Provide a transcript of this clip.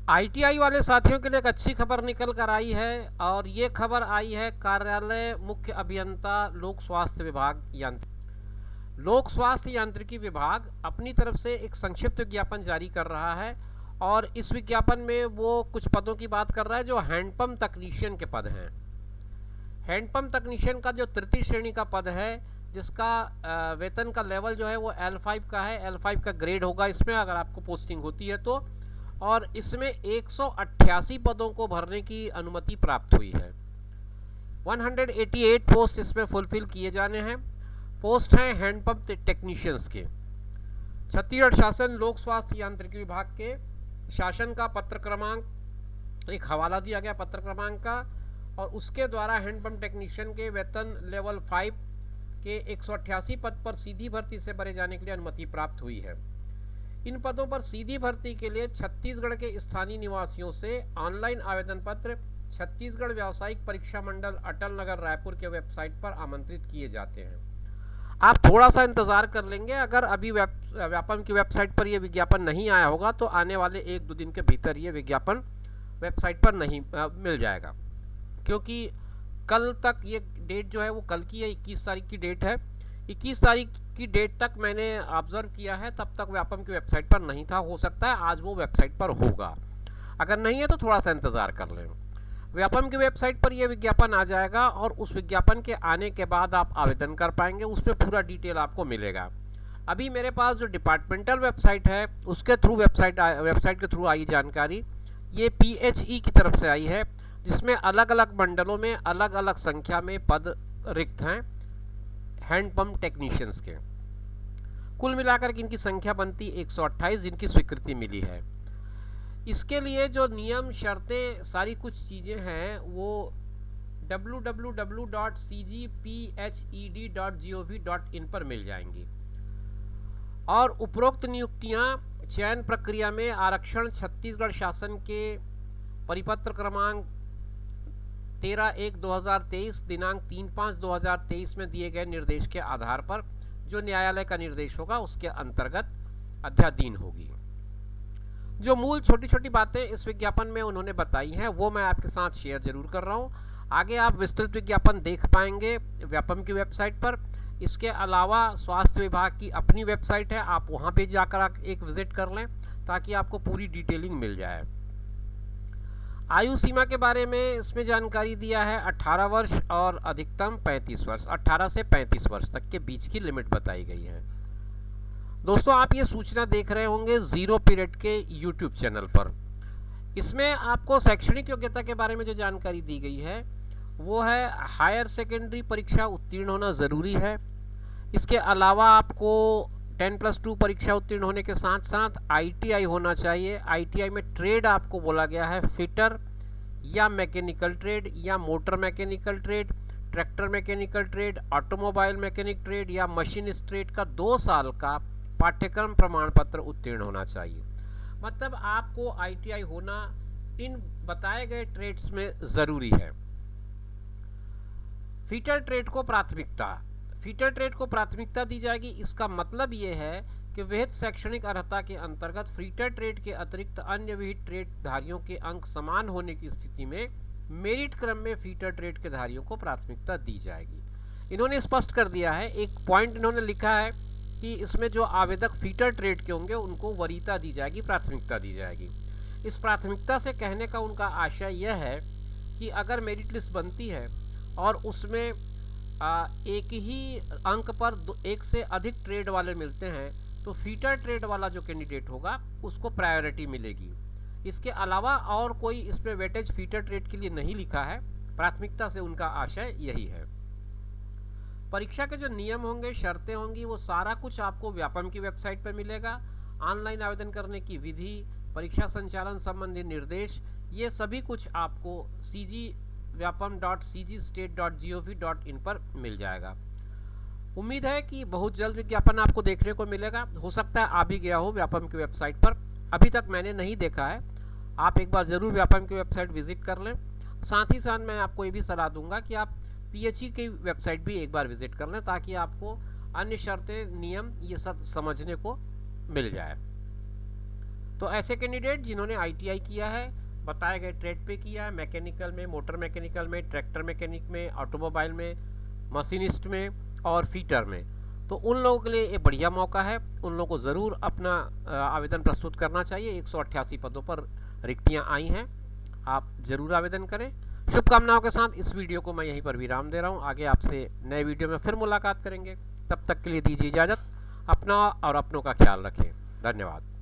ITI वाले साथियों के लिए एक अच्छी खबर निकल कर आई है और ये खबर आई है कार्यालय मुख्य अभियंता लोक स्वास्थ्य विभाग लोक स्वास्थ्य यांत्रिकी विभाग अपनी तरफ से एक संक्षिप्त विज्ञापन जारी कर रहा है और इस विज्ञापन में वो कुछ पदों की बात कर रहा है जो हैंडपंप तकनीशियन के पद हैं। हैंडपंप तकनीशियन का जो तृतीय श्रेणी का पद है, जिसका वेतन का लेवल जो है वो L5 का है। L5 का ग्रेड होगा इसमें अगर आपको पोस्टिंग होती है तो। और इसमें 188 पदों को भरने की अनुमति प्राप्त हुई है। 188 पोस्ट इसमें फुलफिल किए जाने हैं। पोस्ट हैं हैंडपंप टेक्नीशियंस के। छत्तीसगढ़ शासन लोक स्वास्थ्य यांत्रिकी विभाग के शासन का पत्र क्रमांक, एक हवाला दिया गया पत्र क्रमांक का, और उसके द्वारा हैंडपंप टेक्नीशियन के वेतन लेवल 5 के 188 पद पर सीधी भर्ती से भरे जाने के लिए अनुमति प्राप्त हुई है। इन पदों पर सीधी भर्ती के लिए छत्तीसगढ़ के स्थानीय निवासियों से ऑनलाइन आवेदन पत्र छत्तीसगढ़ व्यावसायिक परीक्षा मंडल अटल नगर रायपुर के वेबसाइट पर आमंत्रित किए जाते हैं। आप थोड़ा सा इंतज़ार कर लेंगे, अगर अभी व्यापम की वेबसाइट पर यह विज्ञापन नहीं आया होगा तो आने वाले 1-2 दिन के भीतर ये विज्ञापन वेबसाइट पर नहीं मिल जाएगा, क्योंकि कल तक ये डेट जो है वो कल की है, 21 तारीख की डेट है। 21 तारीख की डेट तक मैंने ऑब्जर्व किया है, तब तक व्यापम की वेबसाइट पर नहीं था। हो सकता है आज वो वेबसाइट पर होगा, अगर नहीं है तो थोड़ा सा इंतज़ार कर लें। व्यापम की वेबसाइट पर यह विज्ञापन आ जाएगा और उस विज्ञापन के आने के बाद आप आवेदन कर पाएंगे, उसमें पूरा डिटेल आपको मिलेगा। अभी मेरे पास जो डिपार्टमेंटल वेबसाइट है उसके थ्रू वेबसाइट के थ्रू आई जानकारी ये PHE की तरफ से आई है, जिसमें अलग अलग मंडलों में अलग अलग संख्या में पद रिक्त हैं हैंडपंप टेक्नीशियंस के। कुल मिलाकर के इनकी संख्या बनती 128 जिनकी स्वीकृति मिली है। इसके लिए जो नियम शर्तें सारी कुछ चीज़ें हैं वो www.cgphed.gov.in पर मिल जाएंगी। और उपरोक्त नियुक्तियां चयन प्रक्रिया में आरक्षण छत्तीसगढ़ शासन के परिपत्र क्रमांक 13/1/2023 दिनांक 3/5/2023 में दिए गए निर्देश के आधार पर जो न्यायालय का निर्देश होगा उसके अंतर्गत अध्याधीन होगी। जो मूल छोटी छोटी बातें इस विज्ञापन में उन्होंने बताई हैं वो मैं आपके साथ शेयर जरूर कर रहा हूँ। आगे आप विस्तृत विज्ञापन देख पाएंगे व्यापम की वेबसाइट पर। इसके अलावा स्वास्थ्य विभाग की अपनी वेबसाइट है, आप वहाँ पे जाकर एक विजिट कर लें ताकि आपको पूरी डिटेलिंग मिल जाए। आयु सीमा के बारे में इसमें जानकारी दिया है 18 वर्ष और अधिकतम 35 वर्ष, 18 से 35 वर्ष तक के बीच की लिमिट बताई गई है। दोस्तों आप ये सूचना देख रहे होंगे जीरो पीरियड के यूट्यूब चैनल पर। इसमें आपको शैक्षणिक योग्यता के बारे में जो जानकारी दी गई है वो है हायर सेकेंडरी परीक्षा उत्तीर्ण होना ज़रूरी है। इसके अलावा आपको 10+2 परीक्षा उत्तीर्ण होने के साथ साथ ITI होना चाहिए। ITI में ट्रेड आपको बोला गया है फिटर या मैकेनिकल ट्रेड या motor mechanical trade, tractor mechanical trade, automobile mechanic trade या मशीनिस्ट ट्रेड का 2 साल का पाठ्यक्रम प्रमाण पत्र उत्तीर्ण होना चाहिए। मतलब आपको ITI होना इन बताए गए ट्रेड्स में ज़रूरी है। फीटर ट्रेड को प्राथमिकता दी जाएगी। इसका मतलब ये है कि विहित शैक्षणिक अर्हता के अंतर्गत फीटर ट्रेड के अतिरिक्त अन्य विहित ट्रेड धारियों के अंक समान होने की स्थिति में मेरिट क्रम में फीटर ट्रेड के धारियों को प्राथमिकता दी जाएगी। इन्होंने स्पष्ट कर दिया है, एक पॉइंट इन्होंने लिखा है कि इसमें जो आवेदक फीटर ट्रेड के होंगे उनको वरीयता दी जाएगी, प्राथमिकता दी जाएगी। इस प्राथमिकता से कहने का उनका आशय यह है कि अगर मेरिट लिस्ट बनती है और उसमें एक ही अंक पर एक से अधिक ट्रेड वाले मिलते हैं तो फीटर ट्रेड वाला जो कैंडिडेट होगा उसको प्रायोरिटी मिलेगी। इसके अलावा और कोई इसमें वेटेज फीटर ट्रेड के लिए नहीं लिखा है। प्राथमिकता से उनका आशय यही है। परीक्षा के जो नियम होंगे, शर्तें होंगी, वो सारा कुछ आपको व्यापम की वेबसाइट पर मिलेगा। ऑनलाइन आवेदन करने की विधि, परीक्षा संचालन संबंधी निर्देश, ये सभी कुछ आपको vyapam.cgstate.gov.in पर मिल जाएगा। उम्मीद है कि बहुत जल्द विज्ञापन आपको देखने को मिलेगा। हो सकता है आ भी गया हो व्यापम की वेबसाइट पर, अभी तक मैंने नहीं देखा है। आप एक बार ज़रूर व्यापम की वेबसाइट विजिट कर लें। साथ ही साथ मैं आपको ये भी सलाह दूंगा कि आप PHE की वेबसाइट भी एक बार विजिट कर लें ताकि आपको अन्य शर्तें, नियम ये सब समझने को मिल जाए। तो ऐसे कैंडिडेट जिन्होंने ITI किया है, बताए गए ट्रेड पे किया है, मैकेनिकल में, मोटर मैकेनिकल में, ट्रैक्टर मैकेनिक में, ऑटोमोबाइल में, मशीनिस्ट में और फीटर में, तो उन लोगों के लिए एक बढ़िया मौका है। उन लोगों को ज़रूर अपना आवेदन प्रस्तुत करना चाहिए। 188 पदों पर रिक्तियां आई हैं, आप ज़रूर आवेदन करें। शुभकामनाओं के साथ इस वीडियो को मैं यहीं पर विराम दे रहा हूं। आगे आपसे नए वीडियो में फिर मुलाकात करेंगे। तब तक के लिए दीजिए इजाज़त। अपना और अपनों का ख्याल रखें। धन्यवाद।